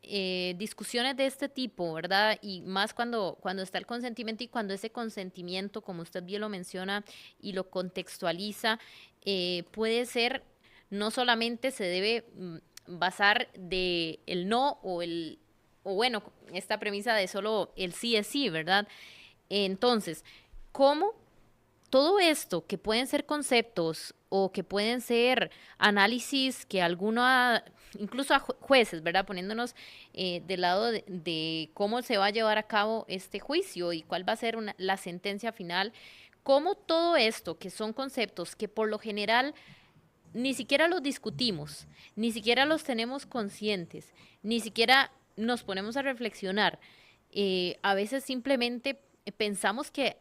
discusiones de este tipo, ¿verdad? Y más cuando está el consentimiento, y cuando ese consentimiento, como usted bien lo menciona y lo contextualiza, puede ser, no solamente se debe basar de el no o bueno, esta premisa de solo el sí es sí, ¿verdad? Entonces, ¿cómo todo esto, que pueden ser conceptos o que pueden ser análisis que incluso a jueces, ¿verdad? Poniéndonos del lado de cómo se va a llevar a cabo este juicio y cuál va a ser la sentencia final, cómo todo esto, que son conceptos que por lo general ni siquiera los discutimos, ni siquiera los tenemos conscientes, ni siquiera nos ponemos a reflexionar. A veces simplemente pensamos que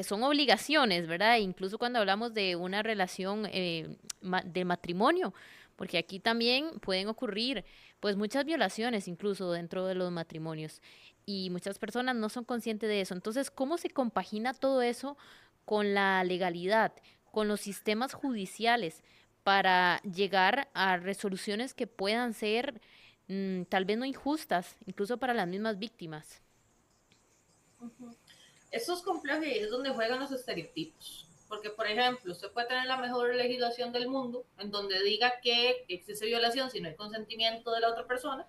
son obligaciones, ¿verdad? Incluso cuando hablamos de una relación de matrimonio, porque aquí también pueden ocurrir pues muchas violaciones incluso dentro de los matrimonios, y muchas personas no son conscientes de eso. Entonces, ¿cómo se compagina todo eso con la legalidad, con los sistemas judiciales, para llegar a resoluciones que puedan ser tal vez no injustas, incluso para las mismas víctimas? Esto es complejo y es donde juegan los estereotipos. porque por ejemplo, usted puede tener la mejor legislación del mundo en donde diga que existe violación si no hay consentimiento de la otra persona,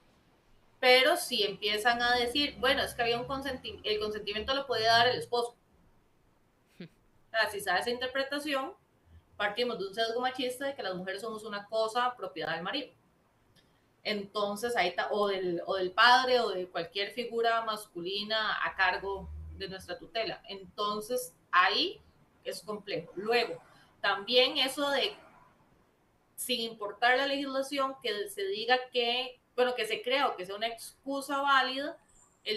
pero si empiezan a decir, bueno, es que había un consentimiento, el consentimiento lo puede dar el esposo. O sea, si sabe esa interpretación, partimos de un sesgo machista de que las mujeres somos una cosa propiedad del marido. Entonces, ahí está, o del padre o de cualquier figura masculina a cargo de nuestra tutela. Entonces, ahí es complejo. Luego, también eso de, sin importar la legislación, que se diga que, bueno, que se crea o que sea una excusa válida,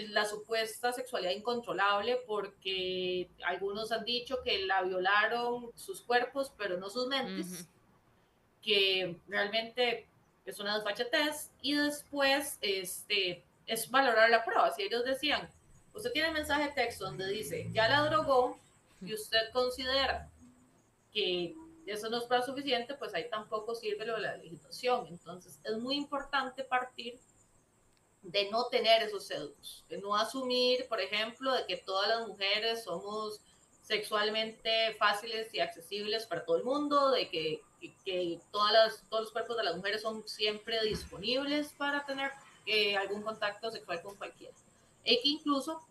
la supuesta sexualidad incontrolable, porque algunos han dicho que la violaron sus cuerpos, pero no sus mentes, que realmente es una desfachatez. Y después es valorar la prueba. Si ellos decían, usted tiene un mensaje de texto donde dice, ya la drogó, y usted considera que eso no es prueba suficiente, pues ahí tampoco sirve lo de la legislación. Entonces es muy importante partir de no tener esos sesgos, de no asumir, por ejemplo, de que todas las mujeres somos sexualmente fáciles y accesibles para todo el mundo, de que todos los cuerpos de las mujeres son siempre disponibles para tener algún contacto sexual con cualquiera. Y que incluso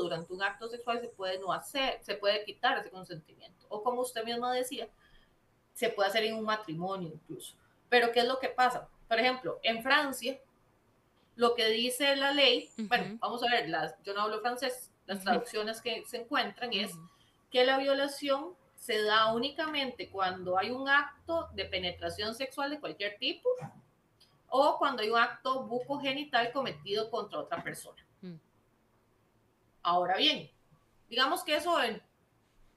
durante un acto sexual se puede no hacer, se puede quitar ese consentimiento. O como usted misma decía, se puede hacer en un matrimonio incluso. Pero ¿qué es lo que pasa? Por ejemplo, en Francia, lo que dice la ley, bueno, vamos a ver, yo no hablo francés, las traducciones que se encuentran es que la violación se da únicamente cuando hay un acto de penetración sexual de cualquier tipo o cuando hay un acto bucogenital cometido contra otra persona. Ahora bien, digamos que eso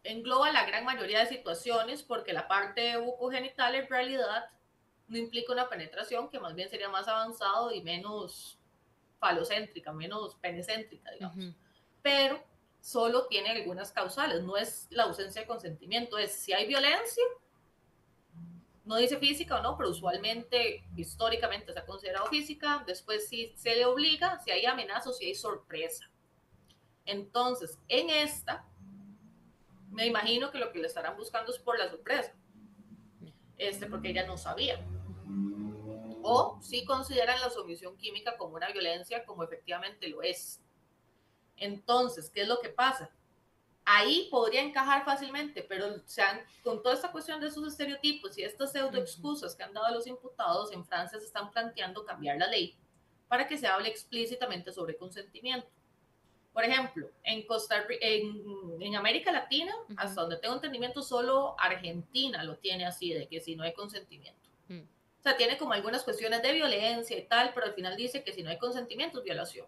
engloba la gran mayoría de situaciones, porque la parte bucogenital en realidad no implica una penetración, que más bien sería más avanzado y menos falocéntrica, menos penecéntrica, digamos. Pero solo tiene algunas causales, no es la ausencia de consentimiento, es si hay violencia, no dice física o no, pero usualmente, históricamente se ha considerado física, después si se le obliga, si hay amenaza o si hay sorpresa. Entonces, en esta, me imagino que lo que le estarán buscando es por la sorpresa, porque ella no sabía. O si consideran la sumisión química como una violencia, como efectivamente lo es. Entonces, ¿qué es lo que pasa? Ahí podría encajar fácilmente, pero con toda esta cuestión de esos estereotipos y estas pseudo excusas que han dado los imputados, en Francia se están planteando cambiar la ley para que se hable explícitamente sobre consentimiento. Por ejemplo, en América Latina, hasta donde tengo entendimiento, solo Argentina lo tiene así, de que si no hay consentimiento. O sea, tiene como algunas cuestiones de violencia y tal, pero al final dice que si no hay consentimiento es violación.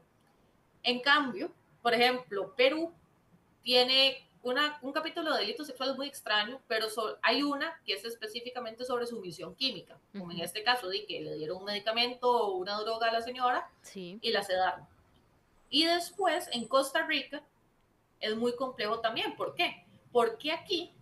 En cambio, por ejemplo, Perú tiene un capítulo de delitos sexuales muy extraño, pero hay una que es específicamente sobre sumisión química, como en este caso, de que le dieron un medicamento o una droga a la señora y la sedaron. Y después, en Costa Rica, es muy complejo también. ¿Por qué? Porque aquí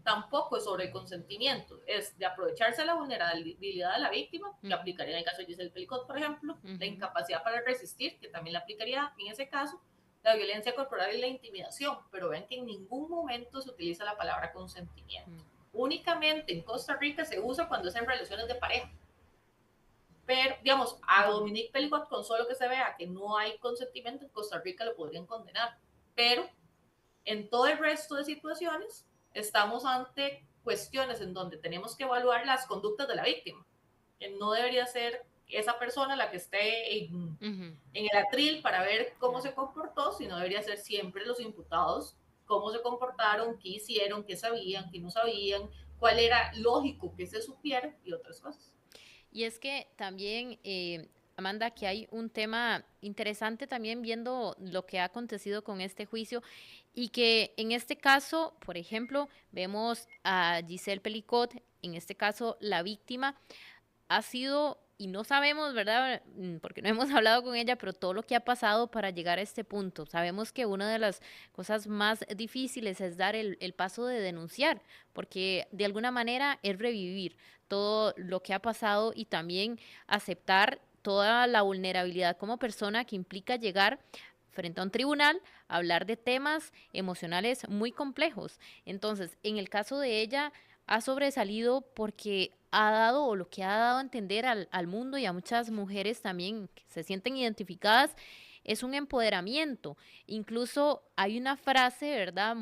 tampoco es sobre el consentimiento, es de aprovecharse de la vulnerabilidad de la víctima, que aplicaría en el caso de Giselle Pelicot, por ejemplo, la incapacidad para resistir, que también la aplicaría en ese caso, la violencia corporal y la intimidación, pero ven que en ningún momento se utiliza la palabra consentimiento. Únicamente en Costa Rica se usa cuando es en relaciones de pareja. Pero, digamos, a Dominique Pelicot, con solo que se vea que no hay consentimiento, en Costa Rica lo podrían condenar. Pero en todo el resto de situaciones estamos ante cuestiones en donde tenemos que evaluar las conductas de la víctima. Que no debería ser esa persona la que esté en el atril para ver cómo se comportó, sino debería ser siempre los imputados, cómo se comportaron, qué hicieron, qué sabían, qué no sabían, cuál era lógico que se supiera y otras cosas. Y es que también, Amanda, que hay un tema interesante también viendo lo que ha acontecido con este juicio y que en este caso, por ejemplo, vemos a Giselle Pelicot, en este caso la víctima, ha sido, y no sabemos, ¿verdad? Porque no hemos hablado con ella, pero todo lo que ha pasado para llegar a este punto. Sabemos que una de las cosas más difíciles es dar el paso de denunciar, porque de alguna manera es revivir todo lo que ha pasado y también aceptar toda la vulnerabilidad como persona que implica llegar frente a un tribunal a hablar de temas emocionales muy complejos. Entonces, en el caso de ella, ha sobresalido porque ha dado, o lo que ha dado a entender al mundo y a muchas mujeres también que se sienten identificadas, es un empoderamiento. Incluso hay una frase, ¿verdad?,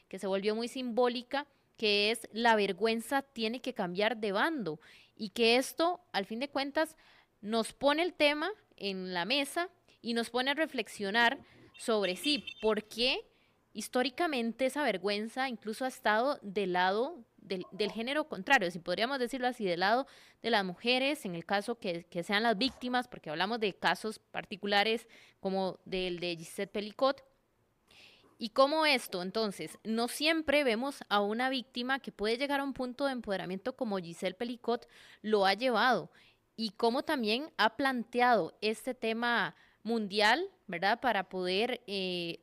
que se volvió muy simbólica, que es: la vergüenza tiene que cambiar de bando, y que esto, al fin de cuentas, nos pone el tema en la mesa y nos pone a reflexionar sobre sí, por qué históricamente esa vergüenza incluso ha estado del lado del género contrario, si podríamos decirlo así, del lado de las mujeres, en el caso que sean las víctimas, porque hablamos de casos particulares como del de Giselle Pelicot. Y como esto, entonces, no siempre vemos a una víctima que puede llegar a un punto de empoderamiento como Giselle Pelicot lo ha llevado, y cómo también ha planteado este tema mundial, ¿verdad? Para poder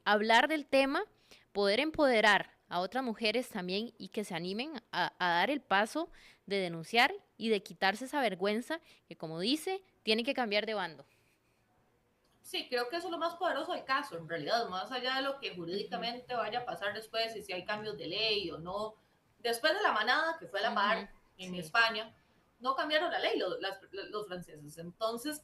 hablar del tema, poder empoderar a otras mujeres también y que se animen a dar el paso de denunciar y de quitarse esa vergüenza que, como dice, tiene que cambiar de bando. Sí, creo que eso es lo más poderoso del caso, en realidad, más allá de lo que jurídicamente vaya a pasar después y si hay cambios de ley o no. Después de la manada, que fue la par en España, no cambiaron la ley los franceses. Entonces,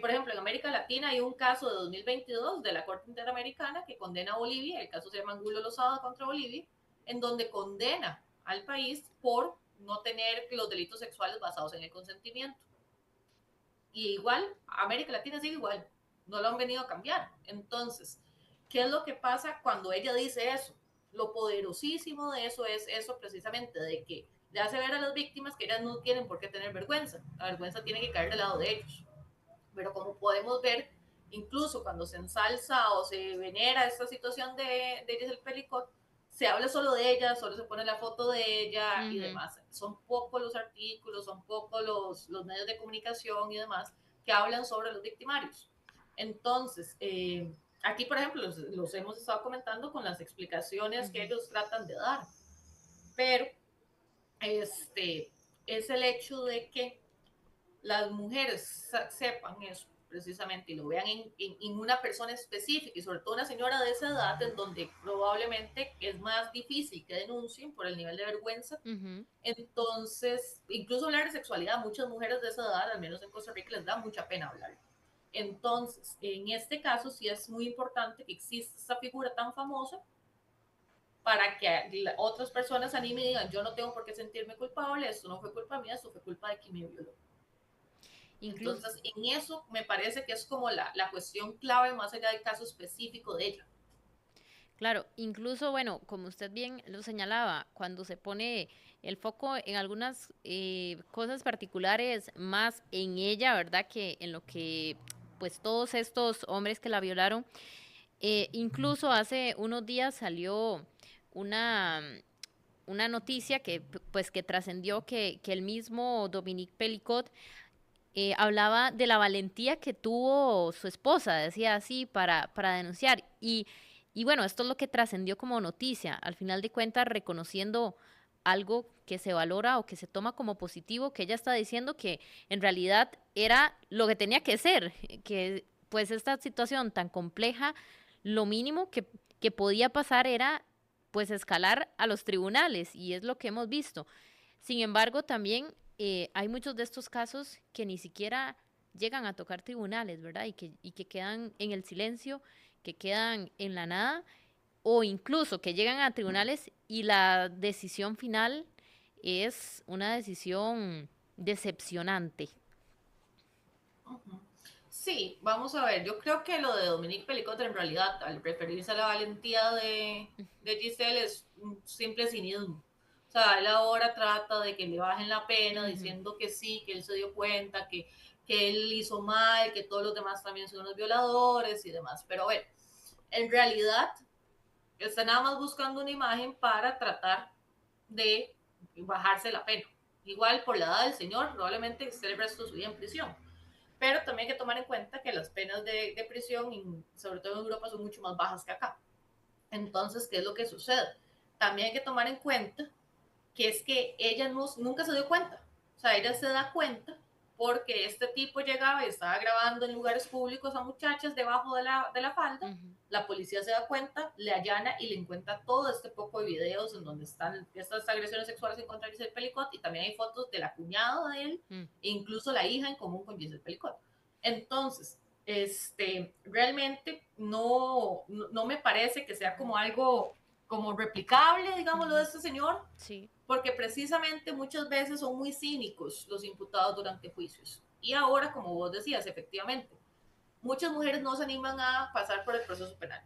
por ejemplo, en América Latina hay un caso de 2022 de la Corte Interamericana que condena a Bolivia, el caso se llama Angulo Lozada contra Bolivia, en donde condena al país por no tener los delitos sexuales basados en el consentimiento. Y igual, América Latina sigue igual, no lo han venido a cambiar. Entonces, ¿qué es lo que pasa cuando ella dice eso? Lo poderosísimo de eso es eso precisamente, de que le hace ver a las víctimas que ellas no tienen por qué tener vergüenza. La vergüenza tiene que caer del lado de ellos. Pero como podemos ver, incluso cuando se ensalza o se venera esta situación de Giselle Pelicot, se habla solo de ella, solo se pone la foto de ella y demás. Son pocos los artículos, son pocos los medios de comunicación y demás que hablan sobre los victimarios. Entonces, aquí, por ejemplo, los hemos estado comentando con las explicaciones que ellos tratan de dar, pero es el hecho de que las mujeres sepan eso precisamente y lo vean en una persona específica y sobre todo una señora de esa edad en donde probablemente es más difícil que denuncien por el nivel de vergüenza. Entonces, incluso hablar de sexualidad, muchas mujeres de esa edad, al menos en Costa Rica, les da mucha pena hablar. Entonces, en este caso sí es muy importante que exista esta figura tan famosa para que otras personas animen y digan: yo no tengo por qué sentirme culpable, esto no fue culpa mía, esto fue culpa de quien me violó. Entonces, en eso me parece que es como la cuestión clave más allá del caso específico de ella. Claro, incluso, bueno, como usted bien lo señalaba, cuando se pone el foco en algunas cosas particulares más en ella, ¿verdad? Que en lo que, pues, todos estos hombres que la violaron, incluso hace unos días salió una noticia que, pues, que trascendió que el mismo Dominique Pelicot hablaba de la valentía que tuvo su esposa, decía así, para denunciar. Y bueno, esto es lo que trascendió como noticia, al final de cuentas reconociendo algo que se valora o que se toma como positivo, que ella está diciendo que en realidad era lo que tenía que ser, que pues esta situación tan compleja, lo mínimo que podía pasar era pues escalar a los tribunales, y es lo que hemos visto. Sin embargo, también hay muchos de estos casos que ni siquiera llegan a tocar tribunales, ¿verdad? Y que quedan en el silencio, que quedan en la nada, o incluso que llegan a tribunales y la decisión final es una decisión decepcionante. Sí, vamos a ver, yo creo que lo de Dominique Pelicot en realidad, al referirse a la valentía de Giselle, es un simple cinismo. O sea, él ahora trata de que le bajen la pena diciendo que sí, que él se dio cuenta, que él hizo mal, que todos los demás también son unos violadores y demás. Pero bueno, en realidad está nada más buscando una imagen para tratar de bajarse la pena. Igual por la edad del señor, probablemente esté el resto de su vida en prisión. Pero también hay que tomar en cuenta que las penas de prisión, sobre todo en Europa, son mucho más bajas que acá. Entonces, ¿qué es lo que sucede? También hay que tomar en cuenta que es que ella nunca se dio cuenta. O sea, ella se da cuenta porque este tipo llegaba y estaba grabando en lugares públicos a muchachas debajo de la falda. La policía se da cuenta, le allana y le encuentra todo este poco de videos en donde están estas agresiones sexuales en contra de Giselle Pelicot, y también hay fotos de la cuñada de él, e incluso la hija en común con Giselle Pelicot. Entonces, realmente no me parece que sea como algo como replicable, digámoslo, de este señor, sí, porque precisamente muchas veces son muy cínicos los imputados durante juicios. Y ahora, como vos decías, efectivamente, muchas mujeres no se animan a pasar por el proceso penal.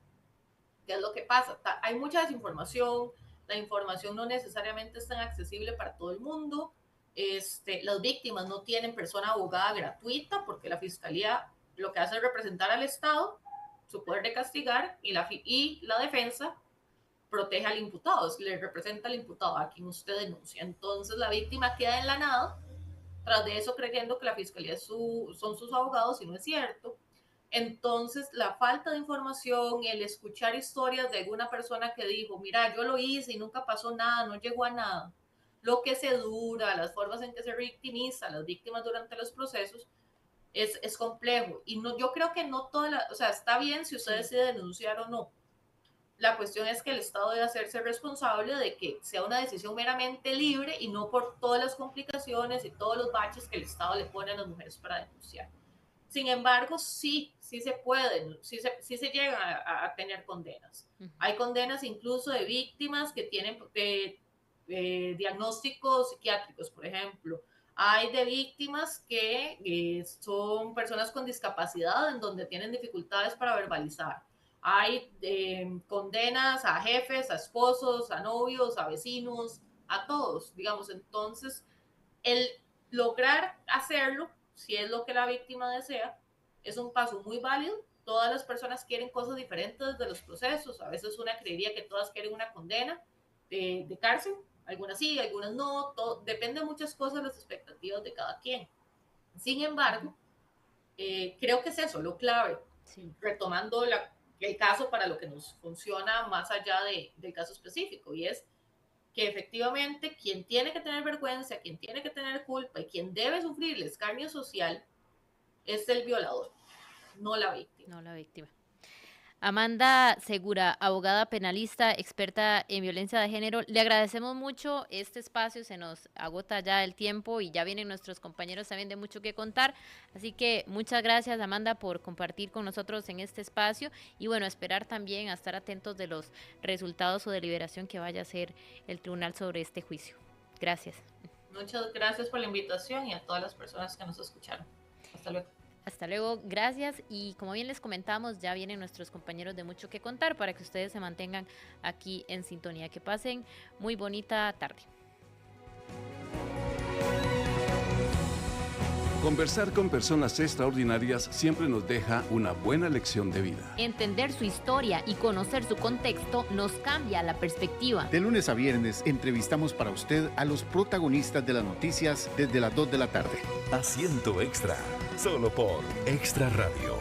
¿Qué es lo que pasa? Hay mucha desinformación, la información no necesariamente es tan accesible para todo el mundo, las víctimas no tienen persona abogada gratuita, porque la fiscalía lo que hace es representar al Estado, su poder de castigar, y la defensa protege al imputado, le representa al imputado a quien usted denuncia. Entonces la víctima queda en la nada, tras de eso creyendo que la fiscalía son sus abogados, y no es cierto. Entonces la falta de información, el escuchar historias de alguna persona que dijo, mira, yo lo hice y nunca pasó nada, no llegó a nada, lo que se dura, las formas en que se revictimiza a las víctimas durante los procesos, es complejo. Y yo creo que no o sea, está bien si usted decide denunciar o no. La cuestión es que el Estado debe hacerse responsable de que sea una decisión meramente libre y no por todas las complicaciones y todos los baches que el Estado le pone a las mujeres para denunciar. Sin embargo, sí se pueden, sí se llegan a tener condenas. Hay condenas incluso de víctimas que tienen diagnósticos psiquiátricos, por ejemplo. Hay de víctimas que son personas con discapacidad en donde tienen dificultades para verbalizar. Hay condenas a jefes, a esposos, a novios, a vecinos, a todos, digamos. Entonces, el lograr hacerlo, si es lo que la víctima desea, es un paso muy válido. Todas las personas quieren cosas diferentes de los procesos. A veces una creería que todas quieren una condena de cárcel, algunas sí, algunas no. Depende de muchas cosas, las expectativas de cada quien. Sin embargo, creo que es eso lo clave. Sí. Retomando el caso para lo que nos funciona más allá del caso específico, y es que efectivamente quien tiene que tener vergüenza, quien tiene que tener culpa y quien debe sufrir el escarnio social es el violador, no la víctima. No la víctima. Amanda Segura, abogada penalista, experta en violencia de género, le agradecemos mucho este espacio, se nos agota ya el tiempo y ya vienen nuestros compañeros también de mucho que contar, así que muchas gracias, Amanda, por compartir con nosotros en este espacio, y bueno, esperar también a estar atentos de los resultados o deliberación que vaya a hacer el tribunal sobre este juicio. Gracias. Muchas gracias por la invitación y a todas las personas que nos escucharon. Hasta luego. Hasta luego, gracias, y como bien les comentamos, ya vienen nuestros compañeros de mucho que contar para que ustedes se mantengan aquí en sintonía. Que pasen muy bonita tarde. Conversar con personas extraordinarias siempre nos deja una buena lección de vida. Entender su historia y conocer su contexto nos cambia la perspectiva. De lunes a viernes entrevistamos para usted a los protagonistas de las noticias desde las 2 de la tarde. Asiento Extra, solo por Extra Radio.